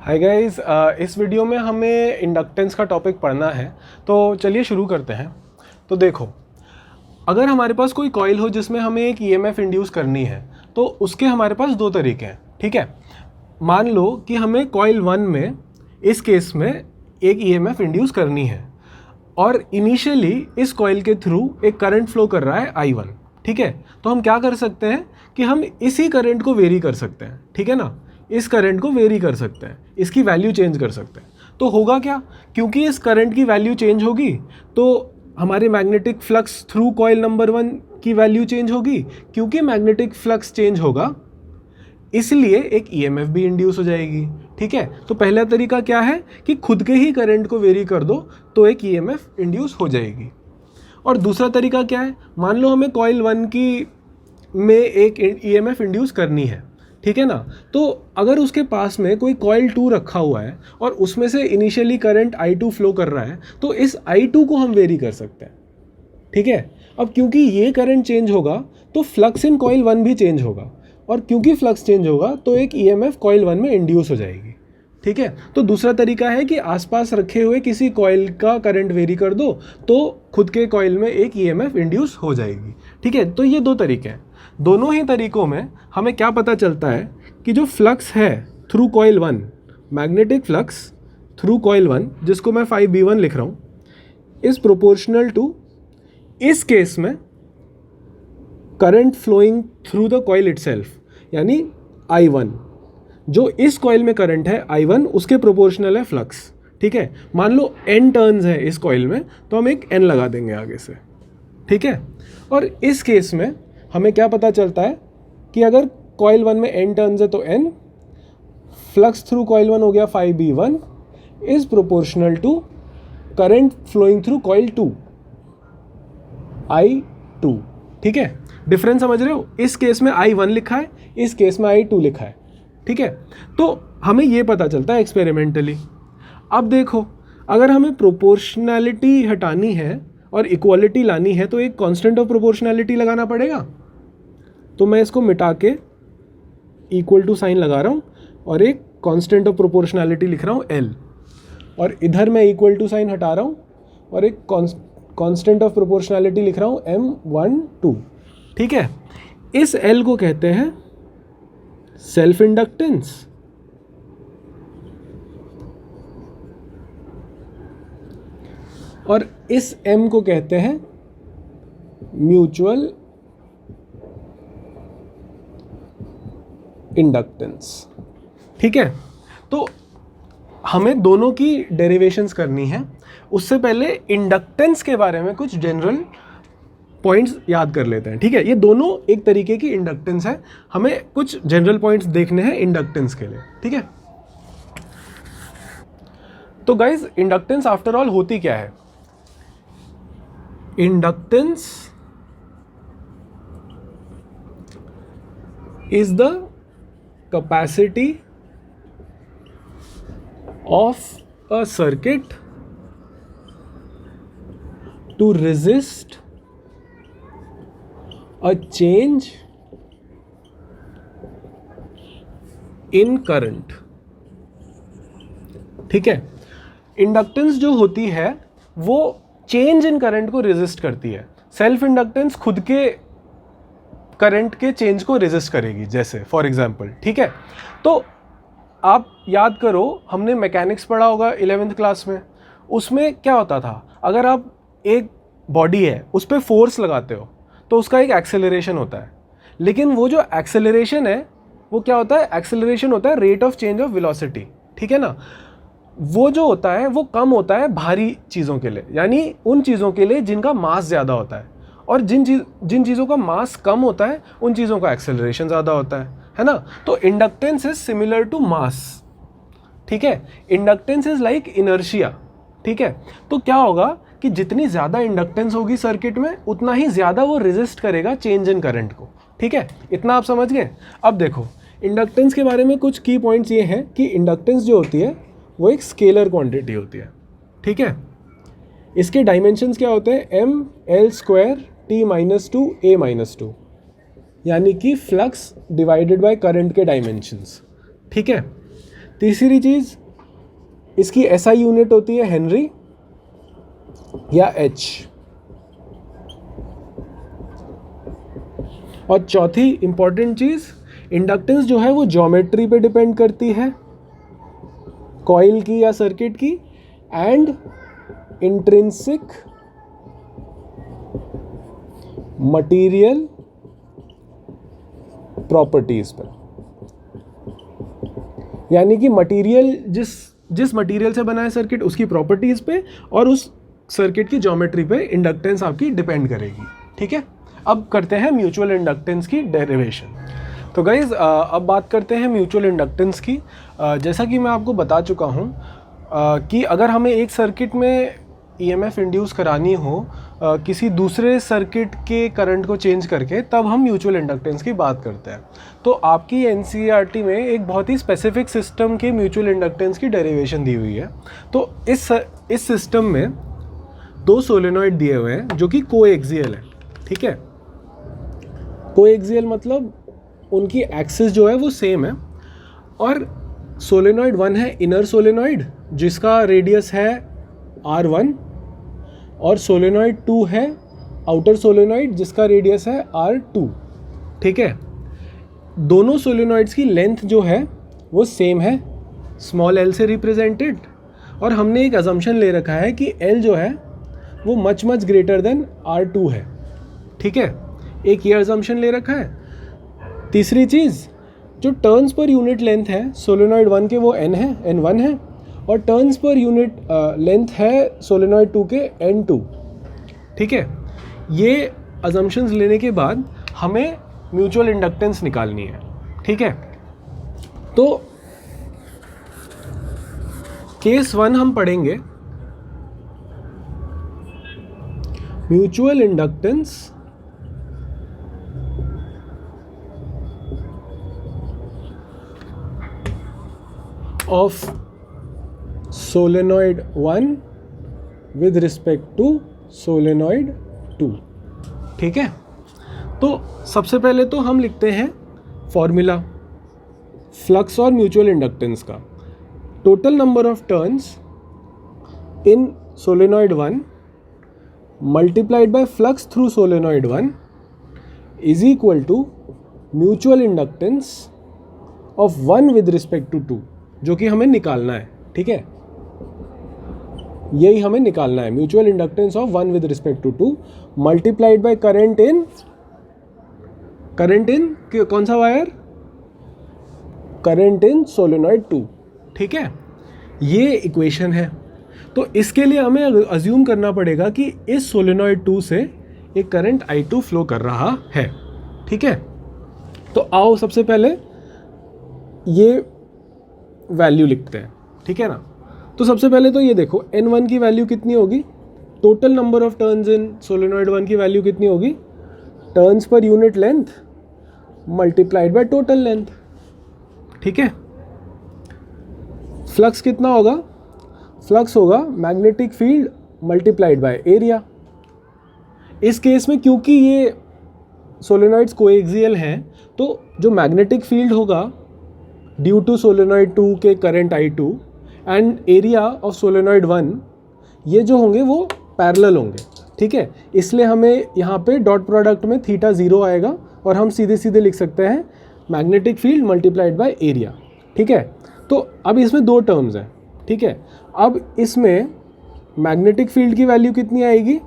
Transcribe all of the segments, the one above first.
Hi guys, इस video में हमें इंडक्टेंस का टॉपिक पढ़ना है। तो चलिए शुरू करते हैं। तो देखो, अगर हमारे पास कोई कॉइल हो जिसमें हमें एक ईएमएफ इंड्यूस करनी है तो उसके हमारे पास दो तरीके हैं। ठीक है, मान लो कि हमें कॉइल 1 में इस केस में एक ईएमएफ इंड्यूस करनी है और इनिशियली इस कॉइल के थ्रू एक करंट फ्लो कर रहा है I1। ठीक है, तो हम क्या कर सकते हैं कि हम इसी करंट को वेरी कर सकते हैं। ठीक है ना, इस करंट को वेरी कर सकते हैं, इसकी वैल्यू चेंज कर सकते हैं। तो होगा क्या, क्योंकि इस करंट की वैल्यू चेंज होगी तो हमारे magnetic flux through coil number 1 की वैल्यू चेंज होगी। क्योंकि मैग्नेटिक फ्लक्स चेंज होगा इसलिए एक ईएमएफ भी इंड्यूस हो जाएगी। ठीक है, तो पहला तरीका क्या है कि खुद के ही करंट को वेरी कर दो तो एक ईएमएफ इंड्यूस हो जाएगी। और दूसरा तरीका क्या है, मान लो हमें कॉइल 1 की में एक ईएमएफ इंड्यूस करनी है। ठीक है ना, तो अगर उसके पास में कोई कॉइल 2 रखा हुआ है और उसमें से इनिशियली करंट I2 फ्लो कर रहा है तो इस I2 को हम वेरी कर सकते हैं। ठीक है, अब क्योंकि ये करंट चेंज होगा तो फ्लक्स इन कॉइल 1 भी चेंज होगा और क्योंकि फ्लक्स चेंज होगा तो एक ईएमएफ कॉइल 1 में इंड्यूस हो जाएगी। ठीक है, तो दूसरा तरीका है कि आसपास रखे हुए किसी कॉइल का करंट वेरी कर दो तो खुद के कॉइल में एक ईएमएफ इंड्यूस हो जाएगी। ठीक है, तो ये दो तरीके हैं। दोनों ही तरीकों में हमें क्या पता चलता है कि जो फ्लक्स है through coil 1, magnetic flux through coil 1, जिसको मैं 5B1 लिख रहा हूँ, इज प्रोपोर्शनल टू इस केस में current flowing through the coil itself, यानी I1। जो इस कॉइल में करंट है I1 उसके प्रोपोर्शनल है फ्लक्स। ठीक है, मान लो n टर्न्स है इस कॉइल में तो हम एक n लगा देंगे आगे से। ठीक है, और इस केस में हमें क्या पता चलता है कि अगर कॉइल 1 में n टर्न्स है तो n, फ्लक्स थ्रू कॉइल 1 हो गया 5B1 is proportional to current flowing through coil 2 I2। ठीक है, डिफरेंस समझ रहे हो, इस केस में I1 लिखा है, इस केस में I2 लिखा है। ठीक है, तो हमें ये पता चलता है एक्सपेरिमेंटली। अब देखो, अगर हमें प्रोपोर्शनैलिटी हटानी है और इक्वालिटी लानी है तो एक कांस्टेंट ऑफ प्रोपोर्शनैलिटी लगाना पड़ेगा। तो मैं इसको मिटा के इक्वल टू साइन लगा रहा हूँ और एक कांस्टेंट ऑफ प्रोपोर्शनैलिटी लिख रहा हूँ L, और इधर मैं इक्वल टू साइन हटा रहा हूँ और एक कांस्टेंट ऑफ प्रोपोर्शनैलिटी लिख रहा हूँ M12। ठीक है, इस L को कहते हैं सेल्फ इंडक्टेंस और इस M को कहते हैं म्यूचुअल इंडक्टेंस। ठीक है, तो हमें दोनों की डेरिवेशंस करनी है। उससे पहले इंडक्टेंस के बारे में कुछ जनरल पॉइंट्स याद कर लेते हैं। ठीक है, ये दोनों एक तरीके की इंडक्टेंस है, हमें कुछ जनरल पॉइंट्स देखने हैं इंडक्टेंस के लिए। ठीक है, तो गाइज इंडक्टेंस आफ्टर ऑल होती क्या है? Inductance is the capacity of a circuit to resist a change in current। ठीक है, इंडक्टेंस जो होती है वो चेंज इन करंट को रेजिस्ट करती है। सेल्फ इंडक्टेंस खुद के करंट के चेंज को रेजिस्ट करेगी, जैसे फॉर एग्जांपल। ठीक है, तो आप याद करो, हमने मैकेनिक्स पढ़ा होगा 11th क्लास में। उसमें क्या होता था, अगर आप एक बॉडी है उस पर फोर्स लगाते हो तो उसका एक एक्सेलरेशन होता है, लेकिन वो जो एक्सेलरेशन है वो क्या होता है, एक्सेलरेशन होता है rate of change of velocity. ठीक है ना, वो जो होता है वो कम होता है भारी चीज़ों के लिए, यानी उन चीज़ों के लिए जिनका मास ज़्यादा होता है, और जिन चीज़ों का मास कम होता है उन चीज़ों का एक्सेलरेशन ज़्यादा होता है ना। तो inductance is similar to mass. ठीक है, इंडक्टेंस इज लाइक इनर्शिया। ठीक है, तो क्या होगा कि जितनी ज़्यादा इंडक्टेंस होगी सर्किट में उतना ही ज़्यादा वो रेजिस्ट करेगा चेंज इन करंट को। ठीक है, इतना आप समझ गए। अब देखो, इंडक्टेंस के बारे में कुछ की पॉइंट्स ये हैं कि इंडक्टेंस जो होती है वो एक स्केलर क्वांटिटी होती है। ठीक है, इसके डायमेंशंस क्या होते हैं, M/L² T-2 A-2, यानी कि फ्लक्स डिवाइडेड बाय करंट के डायमेंशंस। ठीक है, तीसरी चीज़, इसकी एसआई यूनिट होती है हेनरी या एच। और चौथी इंपॉर्टेंट चीज़, इंडक्टेंस जो है वो ज्योमेट्री पे डिपेंड करती है, कॉइल की या सर्किट की, एंड इंट्रिंसिक मटेरियल प्रॉपर्टीज पर। यानी कि मटेरियल जिस मटेरियल से बना है सर्किट उसकी प्रॉपर्टीज पे और उस सर्किट की ज्योमेट्री पे इंडक्टेंस आपकी डिपेंड करेगी। ठीक है, अब करते हैं म्यूचुअल इंडक्टेंस की डेरिवेशन। तो गाइज अब बात करते हैं म्यूचुअल इंडक्टेंस की। जैसा कि मैं आपको बता चुका हूँ कि अगर हमें एक सर्किट में ईएमएफ इंड्यूस करानी हो किसी दूसरे सर्किट के करंट को चेंज करके, तब हम म्यूचुअल इंडक्टेंस की बात करते हैं। तो आपकी एनसीईआरटी में एक बहुत ही स्पेसिफिक सिस्टम के म्यूचुअल इंडक्टेंस की डेरिवेशन दी हुई है। तो इस सिस्टम में दो सोलेनॉइड दिए हुए हैं जो कि कोएक्सियल है। ठीक है, कोएक्सियल मतलब उनकी एक्सिस जो है वो सेम है। और सोलेनॉइड 1 है इनर सोलेनॉइड जिसका रेडियस है R1, और सोलेनॉइड 2 है आउटर सोलेनॉइड जिसका रेडियस है R2। ठीक है, दोनों सोलेनॉइड्स की लेंथ जो है वो सेम है, स्मॉल l से रिप्रेजेंटेड। और हमने एक अजम्पशन ले रखा है कि l जो है वो मच ग्रेटर देन R2 है। ठीक है, एक ये अजम्पशन ले रखा है। तीसरी चीज़, जो टर्न्स पर यूनिट लेंथ है सोलेनॉइड 1 के वो N1 है, और टर्न्स पर यूनिट लेंथ है सोलेनॉइड 2 के N2। ठीक है, ये अजम्पशंस लेने के बाद हमें म्यूचुअल इंडक्टेंस निकालनी है। ठीक है, तो केस 1 हम पढ़ेंगे mutual inductance of solenoid 1 with respect to solenoid 2। ठीक है, तो सबसे पहले तो हम लिखते हैं फॉर्मूला फ्लक्स और म्यूचुअल इंडक्टेंस का। Total number of turns in solenoid 1 multiplied by flux through solenoid 1 is equal to mutual inductance of 1 with respect to 2, जो कि हमें निकालना है। ठीक है, यही हमें निकालना है, mutual inductance of 1 with respect to 2 multiplied by current in कौन सा वायर, करंट इन सोलेनॉइड 2। ठीक है, ये इक्वेशन है। तो इसके लिए हमें अज्यूम करना पड़ेगा कि इस सोलेनॉइड 2 से एक करंट I2 फ्लो कर रहा है। ठीक है, तो आओ सबसे पहले ये वैल्यू लिखते हैं। ठीक है ना, तो सबसे पहले तो ये देखो N1 की वैल्यू कितनी होगी, total number of turns in solenoid 1 की वैल्यू कितनी होगी, turns per unit length multiplied by total length. ठीक है, फ्लक्स कितना होगा, फ्लक्स होगा magnetic field multiplied by area. इस केस में क्योंकि ये सोलेनॉइड्स कोएक्सियल हैं, तो जो मैग्नेटिक फील्ड होगा ड्यू टू सोलेनॉइड 2 के current I2 and area of solenoid 1, ये जो होंगे वो पैरेलल होंगे। ठीक है, इसलिए हमें यहाँ पे डॉट प्रोडक्ट में थीटा 0 आएगा और हम सीधे सीधे लिख सकते हैं magnetic field multiplied by area. ठीक है, तो अब इसमें दो टर्म्स हैं। ठीक है, अब इसमें मैग्नेटिक फील्ड की वैल्यू कितनी आएगी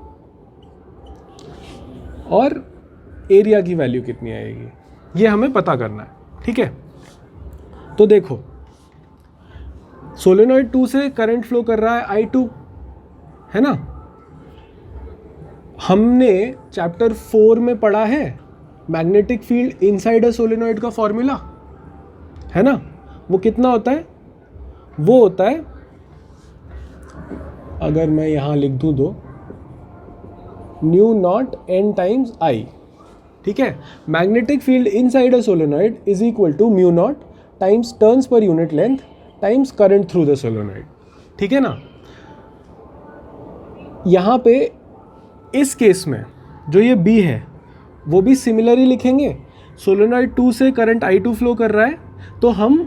और एरिया की वैल्यू कितनी आएगी, ये हमें पता करना है। ठीक है, तो देखो सोलेनॉइड 2 से करंट फ्लो कर रहा है I2, है ना। हमने चैप्टर 4 में पढ़ा है magnetic field inside a solenoid का फॉर्मूला, है ना। वो कितना होता है, वो होता है, अगर मैं यहां लिख दूं दो, mu naught n times I। ठीक है, magnetic field inside a solenoid is equal to mu naught times turns per unit length times current through the solenoid. ठीक है ना। यहाँ पे इस केस में जो ये B है वो भी सिमिलर ही लिखेंगे। सोलेनॉइड 2 से करंट I2 फ्लो कर रहा है, तो हम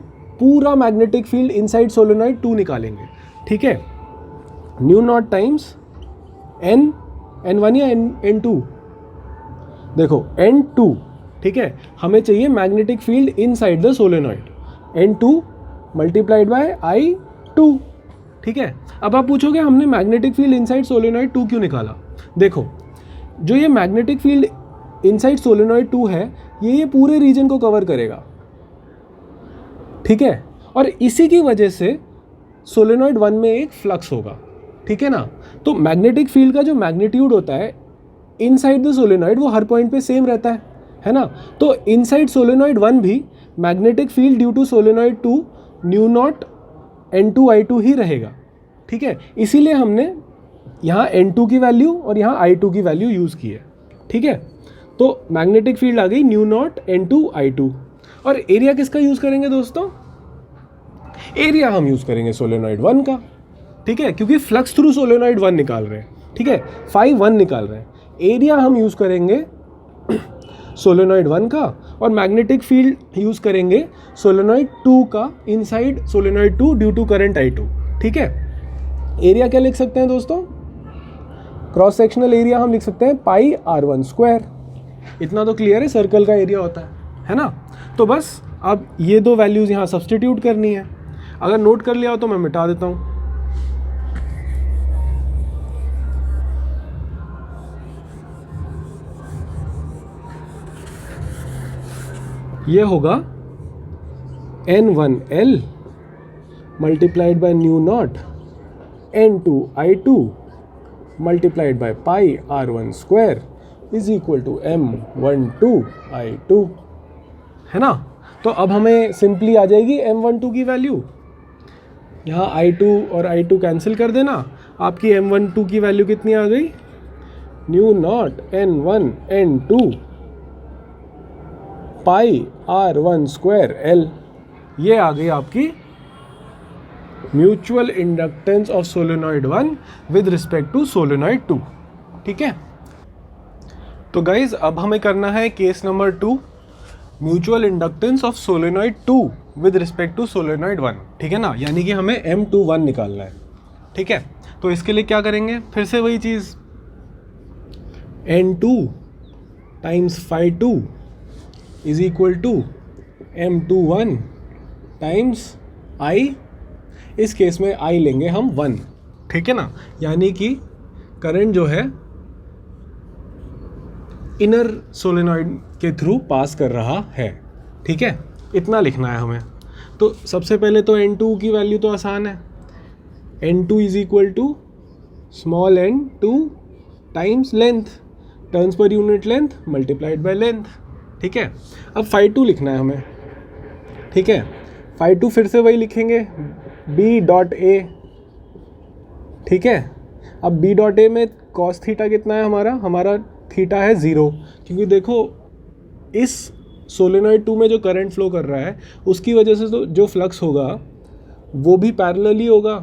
पूरा मैग्नेटिक फील्ड इनसाइड सोलेनॉइड 2 निकालेंगे, ठीक है। न्यू नॉट टाइम्स N1 या N2, देखो N2, ठीक है, हमें चाहिए magnetic field inside the solenoid, N2 multiplied by I2, ठीक है। अब आप पूछोगे हमने मैग्नेटिक फील्ड इनसाइड सोलेनॉइड 2 क्यों निकाला? देखो, जो ये मैग्नेटिक फील्ड इनसाइड सोलेनॉइड 2 है, ये पूरे रीजन को कवर करेगा, ठीक है, और इसी की वजह से सोलेनॉइड 1 में एक फ्लक्स होगा, ठीक है ना। तो मैग्नेटिक फील्ड का जो मैग्नीट्यूड होता है इनसाइड द सोलेनॉइड वो हर पॉइंट पे सेम रहता है ना। तो इनसाइड सोलेनॉइड 1 भी magnetic field due to solenoid 2 mu naught N2I2 ही रहेगा, ठीक है। इसीलिए हमने यहाँ N2 की वैल्यू और यहाँ I2 की वैल्यू यूज़ की है, ठीक है। तो मैग्नेटिक फील्ड आ गई न्यू नॉट N2I2। और एरिया किसका यूज़ करेंगे दोस्तों? एरिया हम यूज़ करेंगे सोलेनॉइड 1 का, ठीक है, क्योंकि फ्लक्स थ्रू सोलेनॉइड 1 निकाल रहे हैं, ठीक है, फाई 1 निकाल रहे हैं। एरिया हम यूज़ करेंगे सोलेनॉइड 1 का और मैग्नेटिक फील्ड यूज़ करेंगे सोलेनॉइड 2 का inside solenoid 2 due to current I2, ठीक है। एरिया क्या लिख सकते हैं दोस्तों? क्रॉस सेक्शनल एरिया हम लिख सकते हैं पाई R1 स्क्वायर। इतना तो क्लियर है, सर्कल का एरिया होता है ना। तो बस अब ये दो वैल्यूज़ यहाँ सब्सटीट्यूट करनी है। अगर नोट कर लिया हो तो मैं मिटा देता हूँ। ये होगा N1L multiplied by mu naught N2I2 multiplied by pi R1 square is equal to M12I2, है ना। तो अब हमें सिंपली आ जाएगी M12 की वैल्यू, यहाँ I2 और I2 कैंसिल कर देना, आपकी M12 की वैल्यू कितनी आ गई? Mu naught N1 N2 pi R1 square L। ये आ गई आपकी mutual inductance of solenoid 1 with respect to solenoid 2, ठीक है। तो गाइज अब हमें करना है case number 2, mutual inductance of solenoid 2 with respect to solenoid 1, ठीक है ना, यानी कि हमें M21 निकालना है, ठीक है। तो इसके लिए क्या करेंगे? फिर से वही चीज़, N2 times phi 2 is equal to M21 times I, इस केस में I लेंगे हम 1, ठीक है ना, यानी कि करंट जो है इनर सोलेनॉइड के थ्रू पास कर रहा है, ठीक है। इतना लिखना है हमें। तो सबसे पहले तो N2 की वैल्यू तो आसान है, N2 is equal to small n2 times length, turns per unit length multiplied by length, ठीक है। अब फाई 2 लिखना है हमें, ठीक है। फाई 2 फिर से वही लिखेंगे B.A, ठीक है। अब B.A में कॉस थीटा कितना है हमारा थीटा है 0, क्योंकि देखो इस सोलेनॉइड 2 में जो करंट फ्लो कर रहा है उसकी वजह से तो जो फ्लक्स होगा वो भी पैरेलल ही होगा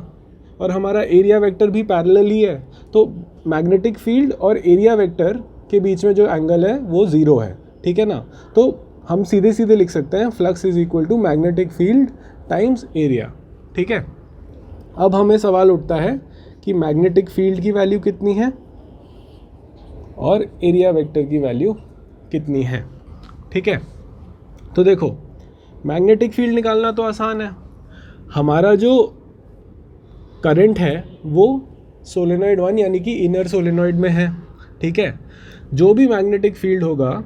और हमारा एरिया वेक्टर भी पैरेलल ही है। तो मैग्नेटिक फील्ड और एरिया वेक्टर के बीच में जो एंगल है वो 0 है, ठीक है ना। तो हम सीधे सीधे लिख सकते हैं flux is equal to magnetic field times area, ठीक है। अब हमें सवाल उठता है कि मैग्नेटिक फील्ड की वैल्यू कितनी है और एरिया वेक्टर की वैल्यू कितनी है, ठीक है। तो देखो मैग्नेटिक फील्ड निकालना तो आसान है, हमारा जो करंट है वो सोलेनॉइड 1 यानी कि इनर सोलेनॉइड में है, ठीक है। जो भी मैग्नेटिक फील्ड होगा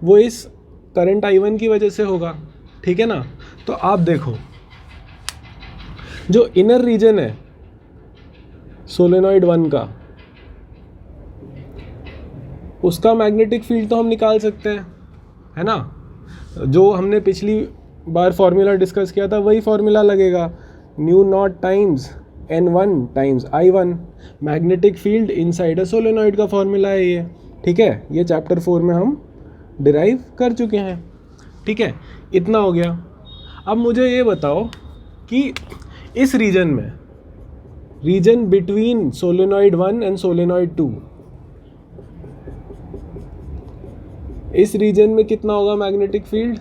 वो इस करंट I1 की वजह से होगा, ठीक है ना। तो आप देखो जो इनर रीजन है सोलेनॉइड 1 का, उसका मैग्नेटिक फील्ड तो हम निकाल सकते हैं, है ना। जो हमने पिछली बार फॉर्मूला डिस्कस किया था वही फॉर्मूला लगेगा, new not times N1 times I1, magnetic field inside a solenoid का फॉर्मूला है ये, ठीक है। ये चैप्टर 4 में हम डिराइव कर चुके हैं, ठीक है। इतना हो गया। अब मुझे ये बताओ कि इस रीजन में, region between solenoid 1 and solenoid 2, इस रीजन में कितना होगा मैग्नेटिक फील्ड?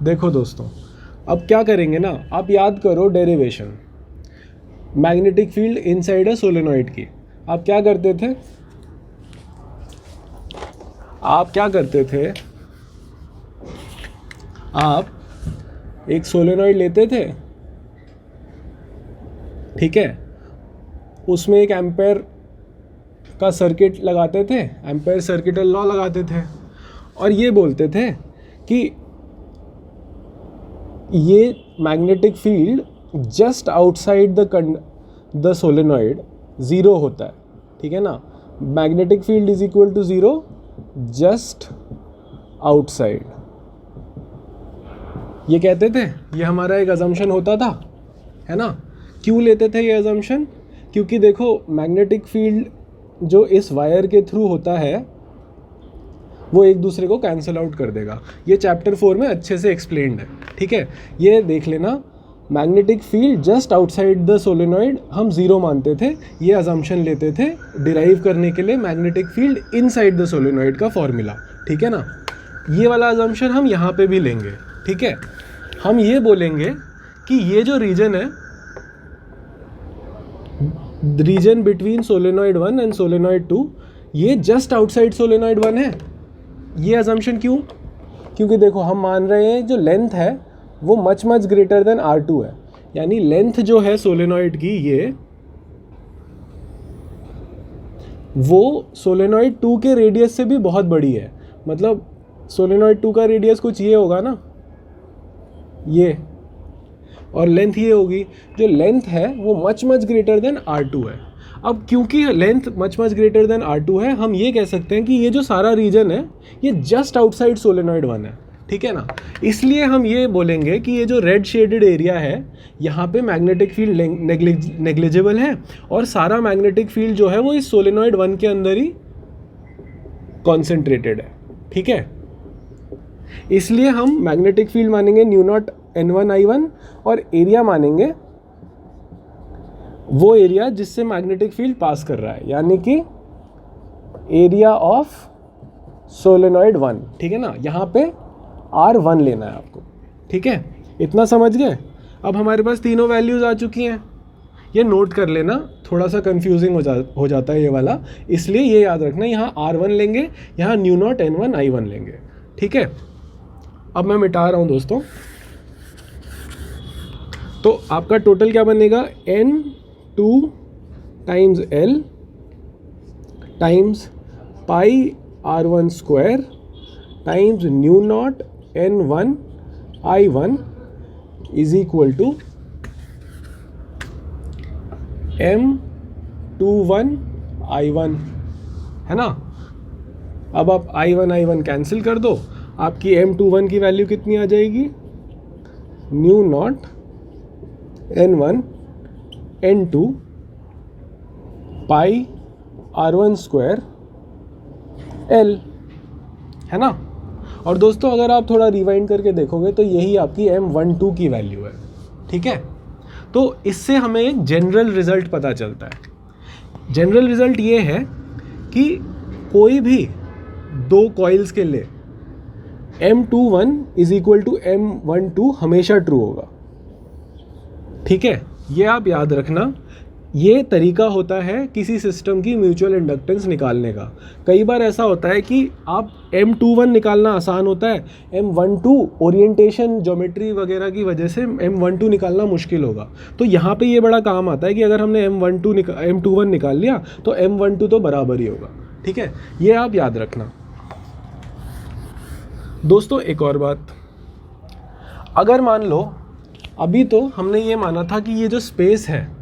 देखो दोस्तों, अब क्या करेंगे ना, आप याद करो derivation magnetic field inside a solenoid की। आप क्या करते थे, आप एक सोलेनॉइड लेते थे, ठीक है, उसमें एक एम्पेयर का सर्किट लगाते थे, एम्पेयर सर्किटल लॉ लगाते थे, और ये बोलते थे कि ये magnetic field just outside the solenoid zero होता है, ठीक है ना। Magnetic field is equal to zero just outside, ये कहते थे। ये हमारा एक अजम्पशन होता था, है ना। क्यों लेते थे ये अजम्पशन? क्योंकि देखो मैग्नेटिक फील्ड जो इस वायर के थ्रू होता है वो एक दूसरे को कैंसिल आउट कर देगा। ये चैप्टर 4 में अच्छे से एक्सप्लेन्ड है, ठीक है। ये देख लेना, magnetic field just outside the solenoid हम ज़ीरो मानते थे, ये अजम्पशन लेते थे डिराइव करने के लिए magnetic field inside the solenoid का फॉर्मूला, ठीक है ना। ये वाला अजम्पशन हम यहाँ पे भी लेंगे, ठीक है। हम ये बोलेंगे कि ये जो रीजन है, region between solenoid 1 and solenoid 2, ये जस्ट आउटसाइड सोलेनॉइड 1 है। ये अजम्पशन क्यों? क्योंकि देखो हम मान रहे हैं जो लेंथ है वो मच ग्रेटर देन R2 है, यानी लेंथ जो है सोलेनॉइड की ये वो सोलेनॉइड 2 के रेडियस से भी बहुत बड़ी है। मतलब सोलेनॉइड 2 का रेडियस कुछ ये होगा ना, ये, और लेंथ ये होगी। जो लेंथ है वो मच ग्रेटर देन R2 है। अब क्योंकि length much greater than R2 है, हम ये कह सकते हैं कि ये जो सारा रीजन है ये जस्ट आउटसाइड सोलेनॉइड 1 है, ठीक है ना। इसलिए हम ये बोलेंगे कि ये जो रेड शेडेड एरिया है यहाँ पे मैग्नेटिक फील्ड नेग्लिजिबल है, और सारा मैग्नेटिक फील्ड जो है वो इस सोलेनॉइड 1 के अंदर ही कॉन्सेंट्रेटेड है, ठीक है। इसलिए हम मैग्नेटिक फील्ड मानेंगे न्यू नॉट N1I1, और एरिया मानेंगे वो एरिया जिससे मैग्नेटिक फील्ड पास कर रहा है, यानी कि एरिया ऑफ सोलेनॉइड 1, ठीक है ना। यहाँ पे R1 लेना है आपको, ठीक है। इतना समझ गए? अब हमारे पास तीनों वैल्यूज़ आ चुकी हैं। ये नोट कर लेना, थोड़ा सा कंफ्यूजिंग हो जाता है ये वाला, इसलिए ये याद रखना, यहाँ R1 लेंगे, यहाँ न्यू नॉट N1I1 लेंगे, ठीक है। अब मैं मिटा रहा हूँ दोस्तों, तो आपका टोटल क्या बनेगा, N2 times L times pi R1 square times mu naught N1I1 is equal to M21I1, है ना। अब आप I1 कैंसिल कर दो, आपकी M21 की वैल्यू कितनी आ जाएगी, new naught N1 N2 pi R1 square L, है ना। और दोस्तों अगर आप थोड़ा रिवाइंड करके देखोगे तो यही आपकी M12 की वैल्यू है, ठीक है। तो इससे हमें एक जनरल रिजल्ट पता चलता है। जनरल रिजल्ट ये है कि कोई भी दो कॉइल्स के लिए M21 is equal to M12 हमेशा ट्रू होगा, ठीक है। ये आप याद रखना, ये तरीका होता है किसी सिस्टम की म्यूचुअल इंडक्टेंस निकालने का। कई बार ऐसा होता है कि आप M21 निकालना आसान होता है, M12 ओरिएंटेशन ज्योमेट्री वगैरह की वजह से M12 निकालना मुश्किल होगा। तो यहाँ पे ये बड़ा काम आता है कि अगर हमने M21 निकाल लिया तो M12 तो बराबर ही होगा, ठीक है। ये आप याद रखना। दोस्तों एक और बात, अगर मान लो अभी तो हमने ये माना था कि ये जो स्पेस है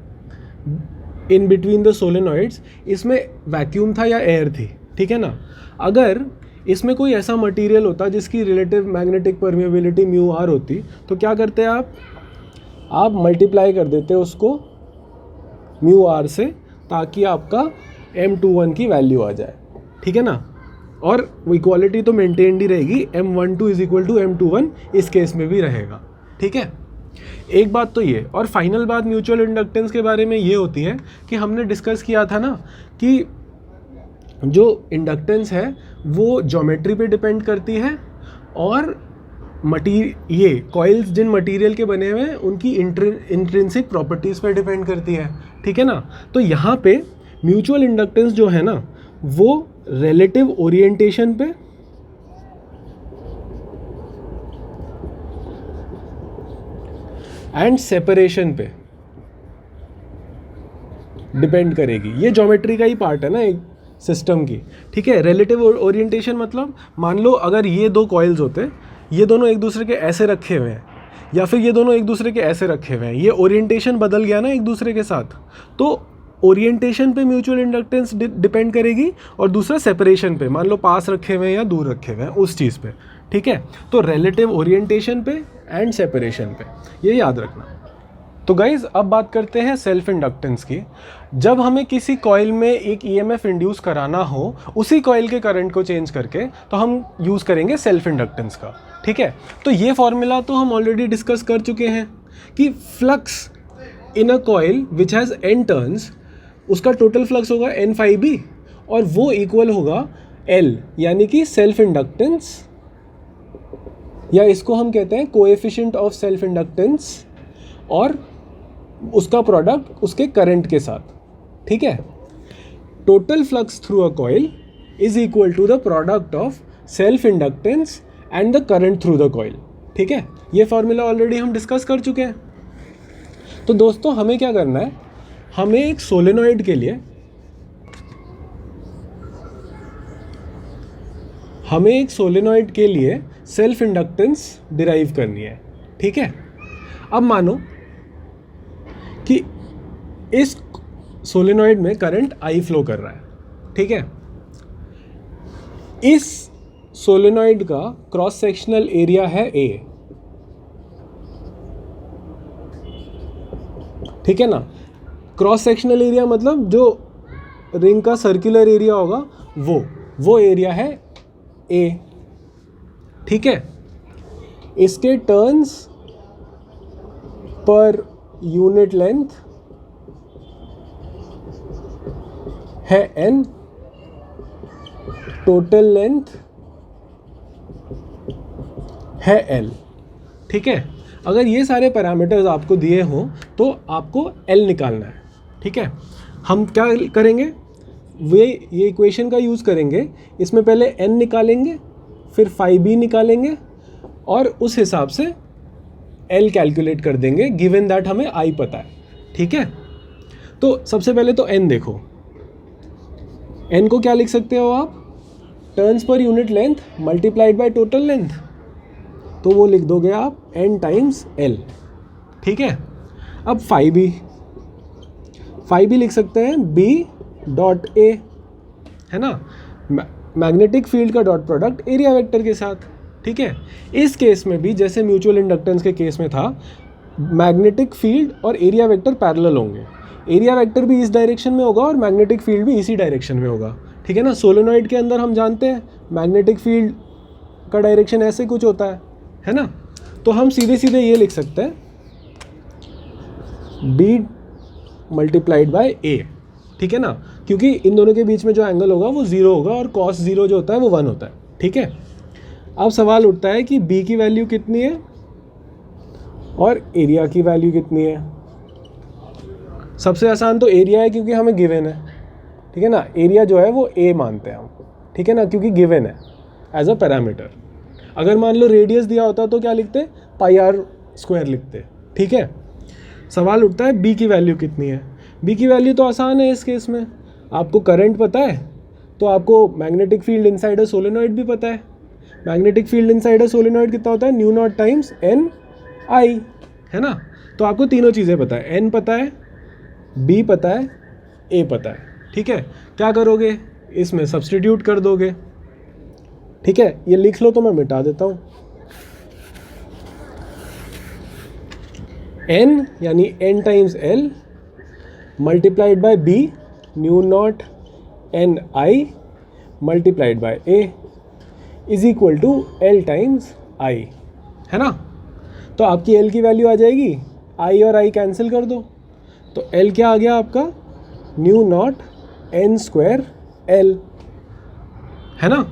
इन बिटवीन द सोलेनॉइड्स, इसमें वैक्यूम था या एयर थी, ठीक है ना। अगर इसमें कोई ऐसा मटेरियल होता जिसकी relative magnetic permeability mu r होती, तो क्या करते आप मल्टीप्लाई कर देते उसको म्यू आर से, ताकि आपका M21 की वैल्यू आ जाए, ठीक है ना। और इक्वालिटी तो मेंटेन्ड ही रहेगी, M12 is equal to M21 इस केस में भी रहेगा, ठीक है। एक बात तो ये, और फाइनल बात म्यूचुअल इंडक्टेंस के बारे में ये होती है कि हमने डिस्कस किया था ना कि जो इंडक्टेंस है वो ज्योमेट्री पे डिपेंड करती है और ये कॉइल्स जिन मटेरियल के बने हुए हैं उनकी इंट्रिंसिक प्रॉपर्टीज़ पे डिपेंड करती है, ठीक है ना। तो यहाँ पे म्यूचुअल इंडक्टेंस जो है ना वो रिलेटिव ओरिएंटेशन पे एंड सेपरेशन पे डिपेंड करेगी। ये ज्योमेट्री का ही पार्ट है ना एक सिस्टम की, ठीक है। रिलेटिव ओरिएंटेशन मतलब मान लो अगर ये दो कॉइल्स होते, ये दोनों एक दूसरे के ऐसे रखे हुए हैं या फिर ये दोनों एक दूसरे के ऐसे रखे हुए हैं, ये ओरिएंटेशन बदल गया ना एक दूसरे के साथ, तो ओरिएंटेशन पे म्यूचुअल इंडक्टेंस डिपेंड करेगी और दूसरा सेपरेशन पे, मान लो पास रखे हुए हैं या दूर रखे हुए हैं उस चीज़ पे, ठीक है। तो रिलेटिव ओरिएंटेशन पे एंड सेपरेशन पे, ये याद रखना। तो गाइज़ अब बात करते हैं सेल्फ इंडक्टेंस की। जब हमें किसी कॉइल में एक ईएमएफ इंड्यूस कराना हो उसी कॉइल के करंट को चेंज करके, तो हम यूज़ करेंगे सेल्फ इंडक्टेंस का, ठीक है। तो ये फॉर्मूला तो हम ऑलरेडी डिस्कस कर चुके हैं कि flux in a coil which has n turns, उसका टोटल फ्लक्स होगा n phi b और वो इक्वल होगा L, यानी कि सेल्फ इंडक्टेंस, या इसको हम कहते हैं कोएफिशिएंट ऑफ सेल्फ इंडक्टेंस और उसका प्रोडक्ट उसके करंट के साथ, ठीक है। Total flux through a coil is equal to the product of self inductance and the current through the coil, ठीक है। ये फॉर्मूला ऑलरेडी हम डिस्कस कर चुके हैं। तो दोस्तों हमें क्या करना है, हमें एक सोलेनॉइड के लिए सेल्फ इंडक्टेंस डिराइव करनी है, ठीक है। अब मानो कि इस सोलेनॉइड में करंट I फ्लो कर रहा है, ठीक है। इस सोलेनॉइड का क्रॉस सेक्शनल एरिया है A, ठीक है ना। क्रॉस सेक्शनल एरिया मतलब जो रिंग का सर्कुलर एरिया होगा वो एरिया है A, ठीक है। इसके टर्न्स पर यूनिट लेंथ है n, टोटल लेंथ है L, ठीक है। अगर ये सारे पैरामीटर्स आपको दिए हों तो आपको L निकालना है, ठीक है। हम क्या करेंगे, ये इक्वेशन का यूज़ करेंगे, इसमें पहले n निकालेंगे फिर phi b निकालेंगे और उस हिसाब से L कैलकुलेट कर देंगे, गिवन दैट हमें I पता है, ठीक है। तो सबसे पहले तो n देखो, n को क्या लिख सकते हो आप, turns per unit length multiplied by total length, तो वो लिख दोगे आप n टाइम्स L, ठीक है। अब phi b लिख सकते हैं B डॉट A, है ना, मैग्नेटिक फील्ड का डॉट प्रोडक्ट एरिया वेक्टर के साथ, ठीक है। इस केस में भी जैसे म्यूचुअल इंडक्टेंस के केस में था, मैग्नेटिक फील्ड और एरिया वेक्टर पैरेलल होंगे, एरिया वेक्टर भी इस डायरेक्शन में होगा और मैग्नेटिक फील्ड भी इसी डायरेक्शन में होगा, ठीक है ना। सोलेनॉइड के अंदर हम जानते हैं मैग्नेटिक फील्ड का डायरेक्शन ऐसे कुछ होता है ना। तो हम सीधे सीधे ये लिख सकते हैं B मल्टीप्लाइड बाय A, ठीक है ना, क्योंकि इन दोनों के बीच में जो एंगल होगा वो 0 होगा और cos 0 जो होता है वो 1 होता है, ठीक है। अब सवाल उठता है कि B की वैल्यू कितनी है और एरिया की वैल्यू कितनी है। सबसे आसान तो एरिया है क्योंकि हमें गिवन है, ठीक है ना। एरिया जो है वो A मानते हैं हम, ठीक है ना, क्योंकि गिवन है एज अ पैरामीटर। अगर मान लो रेडियस दिया होता तो क्या लिखते, पाई r स्क्वायर लिखते, ठीक है। सवाल उठता है B की वैल्यू कितनी है। B की वैल्यू तो आसान है इस केस में, आपको करंट पता है तो आपको magnetic field inside a solenoid भी पता है। Magnetic field inside a solenoid कितना होता है, new not times n I, है ना। तो आपको तीनों चीज़ें पता है, n पता है, B पता है, A पता है, ठीक है। क्या करोगे, इसमें सब्स्टिट्यूट कर दोगे, ठीक है। ये लिख लो तो मैं मिटा देता हूँ। n यानी n times L multiplied by B mu naught n I multiplied by A is equal to L times I, है ना। तो आपकी L की वैल्यू आ जाएगी, I और I कैंसिल कर दो, तो L क्या आ गया आपका, new naught n square L, है ना,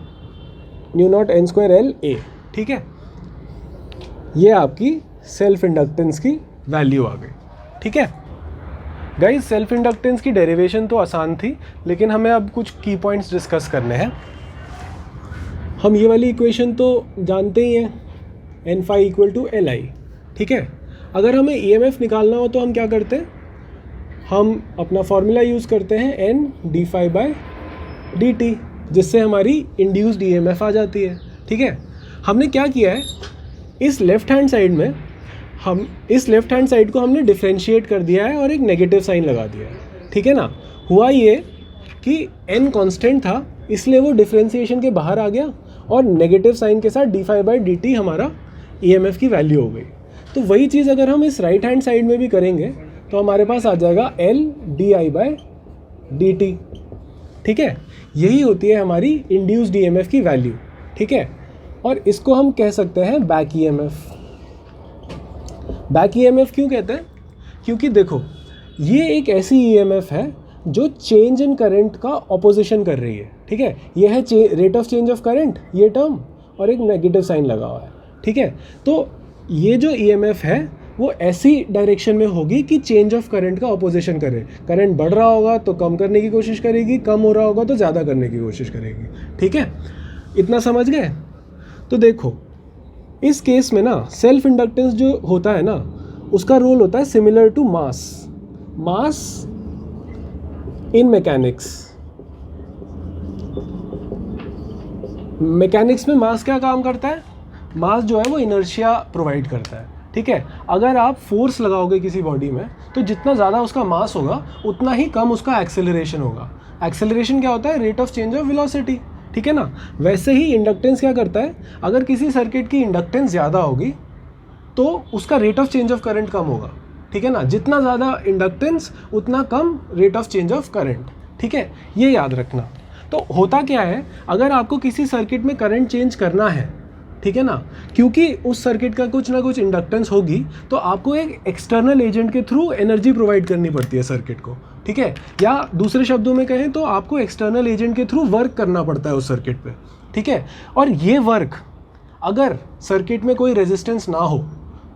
new naught n square L A, ठीक है। ये आपकी सेल्फ इंडक्टेंस की वैल्यू आ गई। ठीक है गाइस, सेल्फ इंडक्टेंस की डेरिवेशन तो आसान थी, लेकिन हमें अब कुछ की पॉइंट्स डिस्कस करने हैं। हम ये वाली इक्वेशन तो जानते ही हैं, N phi equal to L I. ठीक है, अगर हमें ईएमएफ निकालना हो तो हम क्या करते हैं, हम अपना फॉर्मूला यूज़ करते हैं N D phi by D t, जिससे हमारी इंड्यूस्ड ईएमएफ आ जाती है। ठीक है, हमने क्या किया है, इस लेफ्ट हैंड साइड में हम इस लेफ्ट हैंड साइड को हमने डिफ्रेंशिएट कर दिया है और एक नेगेटिव साइन लगा दिया है। ठीक है ना, हुआ ये कि n कांस्टेंट था, इसलिए वो डिफ्रेंशिएशन के बाहर आ गया और नेगेटिव साइन के साथ d phi by D t हमारा ईएमएफ की वैल्यू हो गई। तो वही चीज़ अगर हम इस राइट हैंड साइड में भी करेंगे तो हमारे पास आ जाएगा L D I by D T. ठीक है, यही होती है हमारी इंड्यूस्ड ईएमएफ की वैल्यू। ठीक है, और इसको हम कह सकते हैं बैक ईएमएफ। बैक ईएमएफ क्यों कहते हैं, क्योंकि देखो ये एक ऐसी ईएमएफ है जो चेंज इन करंट का ऑपोजिशन कर रही है। ठीक है, ये है rate of change of current, ये टर्म, और एक नेगेटिव साइन लगा हुआ है। ठीक है, तो ये जो ईएमएफ है वो ऐसी डायरेक्शन में होगी कि चेंज ऑफ करंट का ऑपोजिशन करे। करंट बढ़ रहा होगा तो कम करने की कोशिश करेगी, कम हो रहा होगा तो ज़्यादा करने की कोशिश करेगी। ठीक है, इतना समझ गए। तो देखो इस केस में ना सेल्फ इंडक्टेंस जो होता है ना, उसका रोल होता है similar to mass in mechanics में मास क्या काम करता है, मास जो है वो इनर्शिया प्रोवाइड करता है। ठीक है, अगर आप फोर्स लगाओगे किसी बॉडी में तो जितना ज़्यादा उसका मास होगा उतना ही कम उसका एक्सेलरेशन होगा। एक्सेलरेशन क्या होता है, rate of change of velocity. ठीक है ना, वैसे ही इंडक्टेंस क्या करता है, अगर किसी सर्किट की इंडक्टेंस ज़्यादा होगी तो उसका rate of change of current कम होगा। ठीक है ना, जितना ज़्यादा इंडक्टेंस उतना कम rate of change of current. ठीक है, ये याद रखना। तो होता क्या है, अगर आपको किसी सर्किट में करंट चेंज करना है, ठीक है ना, क्योंकि उस सर्किट का कुछ ना कुछ इंडक्टेंस होगी, तो आपको एक एक्सटर्नल एजेंट के थ्रू एनर्जी प्रोवाइड करनी पड़ती है सर्किट को। ठीक है, या दूसरे शब्दों में कहें तो आपको एक्सटर्नल एजेंट के थ्रू वर्क करना पड़ता है उस सर्किट पे। ठीक है, और ये वर्क अगर सर्किट में कोई रेजिस्टेंस ना हो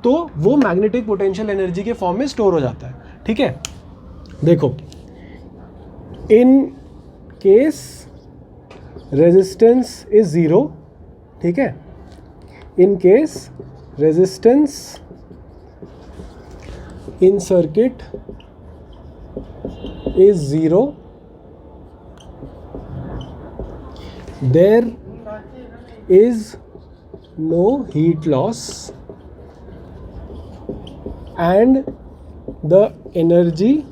तो वो मैग्नेटिक पोटेंशियल एनर्जी के फॉर्म में स्टोर हो जाता है। ठीक है, देखो in case resistance is zero, ठीक है, in case resistance in circuit is zero, there is no heat loss and the energy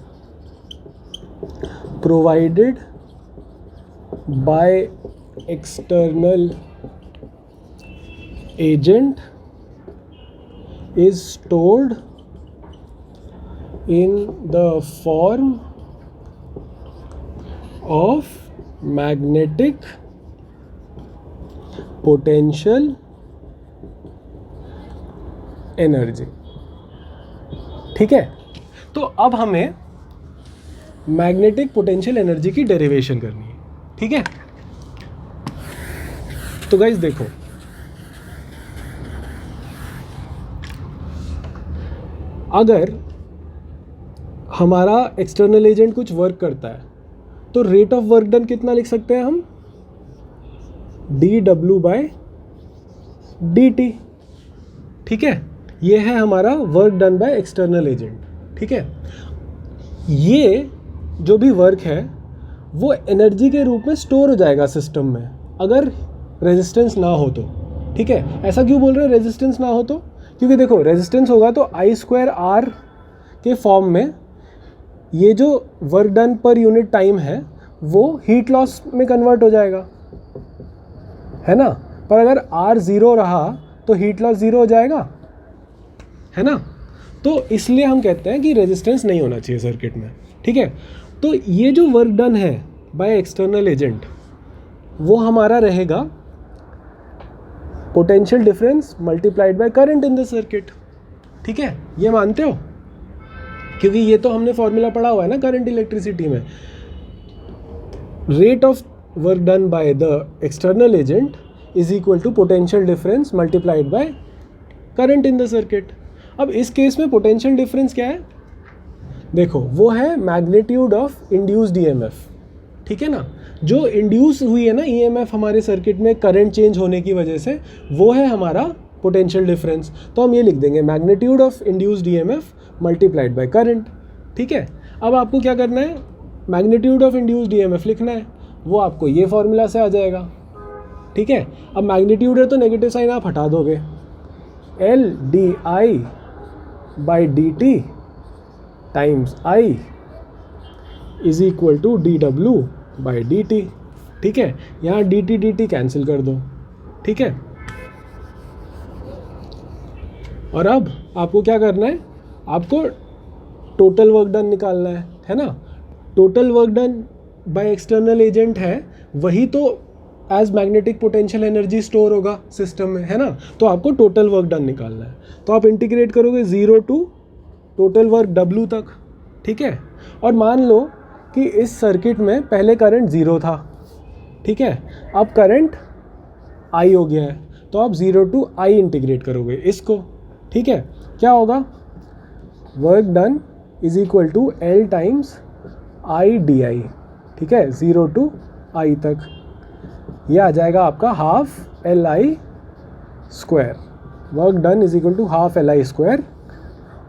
provided by external agent is stored in the form of magnetic potential energy। ठीक है, तो अब हमें magnetic potential energy की derivation करनी है। ठीक है, तो गाइस देखो अगर हमारा एक्सटर्नल एजेंट कुछ वर्क करता है तो रेट ऑफ वर्क डन कितना लिख सकते हैं हम, D W by D T. ठीक है, ये है हमारा work done by external agent. ठीक है, ये जो भी वर्क है वो एनर्जी के रूप में स्टोर हो जाएगा सिस्टम में अगर रेजिस्टेंस ना हो तो। ठीक है, ऐसा क्यों बोल रहे हैं रेजिस्टेंस ना हो तो, क्योंकि देखो रेजिस्टेंस होगा तो आई स्क्वायर आर के फॉर्म में ये जो work done per unit time है वो हीट लॉस में कन्वर्ट हो जाएगा, है ना। पर अगर आर ज़ीरो रहा तो हीट लॉस ज़ीरो हो जाएगा, है ना। तो इसलिए हम कहते हैं कि रेजिस्टेंस नहीं होना चाहिए सर्किट में। ठीक है, तो ये जो वर्क डन है बाय एक्सटर्नल एजेंट वो हमारा रहेगा potential difference multiplied by current in the circuit. ठीक है, ये मानते हो, क्योंकि ये तो हमने फॉर्मूला पढ़ा हुआ है ना करंट इलेक्ट्रिसिटी में। Rate of work done by the external agent is equal to potential difference multiplied by current in the circuit. अब इस केस में पोटेंशियल डिफरेंस क्या है, देखो वो है मैग्नीट्यूड ऑफ इंड्यूस्ड ईएमएफ, ठीक है ना। जो इंड्यूस हुई है ना ईएमएफ हमारे सर्किट में करंट चेंज होने की वजह से, वो है हमारा पोटेंशियल डिफरेंस। तो हम ये लिख देंगे magnitude of induced EMF multiplied by current, ठीक है। अब आपको क्या करना है, मैग्नीट्यूड ऑफ इंड्यूस्ड ईएमएफ लिखना है, वो आपको ये फॉर्मूला से आ जाएगा, ठीक है। अब मैग्नीट्यूड है तो नेगेटिव साइन आप हटा दोगे, L D I by D t times I is equal to d W by D T, ठीक है। यहाँ डी टी कैंसिल कर दो, ठीक है। और अब आपको क्या करना है, आपको टोटल वर्क डन निकालना है ना। Total work done by external agent है, वही तो as magnetic potential energy store होगा सिस्टम में, है ना। तो आपको टोटल वर्क डन निकालना है, तो आप इंटीग्रेट करोगे 0 टू टोटल वर्क W तक, ठीक है। और मान लो कि इस सर्किट में पहले करंट 0 था, ठीक है, अब करंट I हो गया है, तो आप 0 टू I इंटीग्रेट करोगे इसको, ठीक है। क्या होगा, work done is equal to L times I D I, ठीक है, 0 टू I तक। ये आ जाएगा आपका half L I square, work done is equal to half L I square.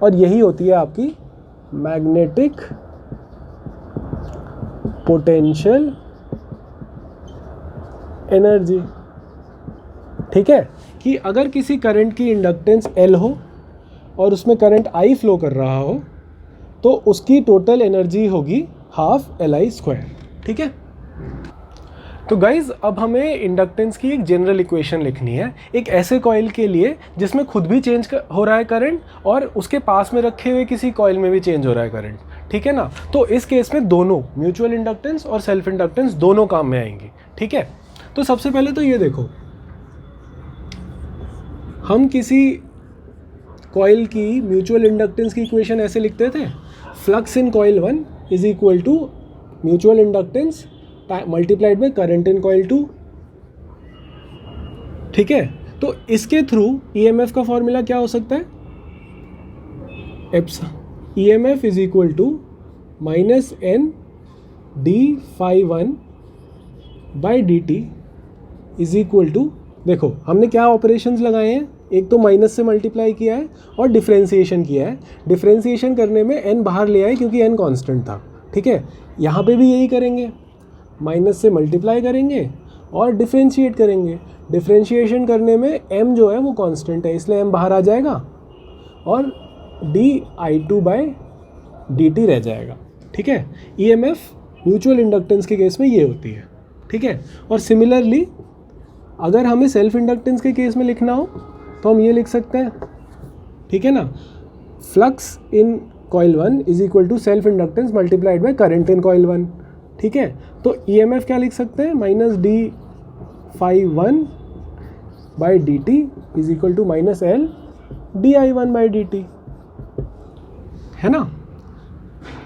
और यही होती है आपकी मैग्नेटिक पोटेंशियल एनर्जी, ठीक है। कि अगर किसी करंट की इंडक्टेंस L हो और उसमें करंट I फ्लो कर रहा हो, तो उसकी टोटल एनर्जी होगी हाफ एल आई स्क्वायर, ठीक है। तो गाइज अब हमें इंडक्टेंस की एक जनरल इक्वेशन लिखनी है एक ऐसे कॉइल के लिए जिसमें खुद भी चेंज हो रहा है करंट और उसके पास में रखे हुए किसी कॉइल में भी चेंज हो रहा है करंट, ठीक है ना। तो इस केस में दोनों म्यूचुअल इंडक्टेंस और सेल्फ इंडक्टेंस दोनों काम में आएंगी, ठीक है। तो सबसे पहले तो ये देखो, हम किसी कॉइल की म्यूचुअल इंडक्टेंस की इक्वेशन ऐसे लिखते थे, flux in coil 1 is equal to mutual inductance multiplied by current in coil 2, ठीक है। तो इसके थ्रू ईएमएफ का फॉर्मूला क्या हो सकता है, EMF is equal to minus N D phi one by D T is equal to, देखो हमने क्या ऑपरेशंस लगाए हैं, एक तो माइनस से मल्टीप्लाई किया है और डिफ्रेंसिएशन किया है। डिफ्रेंसिएशन करने में एन बाहर ले आए क्योंकि एन कांस्टेंट था, ठीक है। यहाँ पे भी यही करेंगे, माइनस से मल्टीप्लाई करेंगे और डिफ्रेंशिएट करेंगे। डिफ्रेंशिएशन करने में m जो है वो कांस्टेंट है, इसलिए m बाहर आ जाएगा और di2 बाय dt रह जाएगा, ठीक है। ईएमएफ म्यूचुअल इंडक्टेंस के केस में ये होती है, ठीक है। और सिमिलरली अगर हमें सेल्फ इंडक्टेंस के केस में लिखना हो तो हम ये लिख सकते हैं, ठीक है ना, flux in coil 1 is equal to self inductance multiplied by current in coil 1, ठीक है। तो ईएमएफ क्या लिख सकते हैं, minus D phi one by D T is equal to minus L D I one by D T, है ना,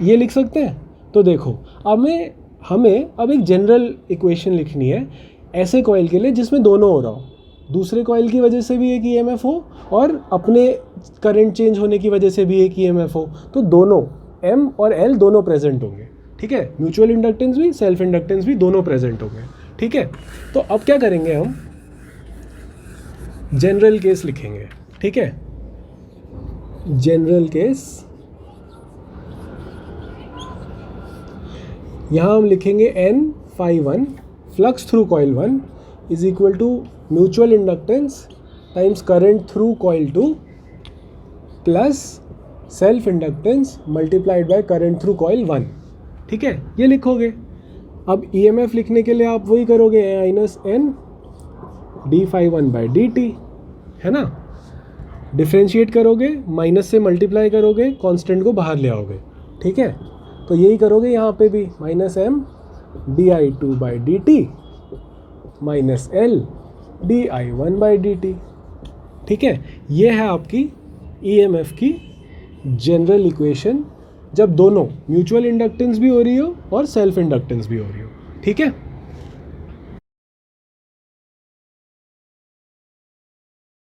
ये लिख सकते हैं। तो देखो हमें अब एक जनरल इक्वेशन लिखनी है ऐसे कॉइल के लिए जिसमें दोनों हो रहा हो, दूसरे कॉइल की वजह से भी एक ईएमएफ हो और अपने करंट चेंज होने की वजह से भी एक ईएमएफ हो, तो दोनों एम और एल दोनों प्रेजेंट होंगे, ठीक है। म्यूचुअल इंडक्टेंस भी सेल्फ इंडक्टेंस भी दोनों प्रेजेंट होंगे, ठीक है। तो अब क्या करेंगे, हम जनरल केस लिखेंगे, ठीक है। जनरल केस यहाँ हम लिखेंगे N phi one flux through coil 1 is equal to mutual inductance times current through coil 2 plus self inductance multiplied by current through coil 1, ठीक है, ये लिखोगे। अब ईएमएफ लिखने के लिए आप वही करोगे, minus N D phi one by D T, है ना। डिफ्रेंशिएट करोगे, माइनस से मल्टीप्लाई करोगे, कांस्टेंट को बाहर ले आओगे, ठीक है। तो यही करोगे यहाँ पे भी, minus M D I two by D T minus L D I one by D T, ठीक है। ये है आपकी ईएमएफ की जनरल इक्वेशन जब दोनों म्यूचुअल इंडक्टेंस भी हो रही हो और सेल्फ इंडक्टेंस भी हो रही हो, ठीक है।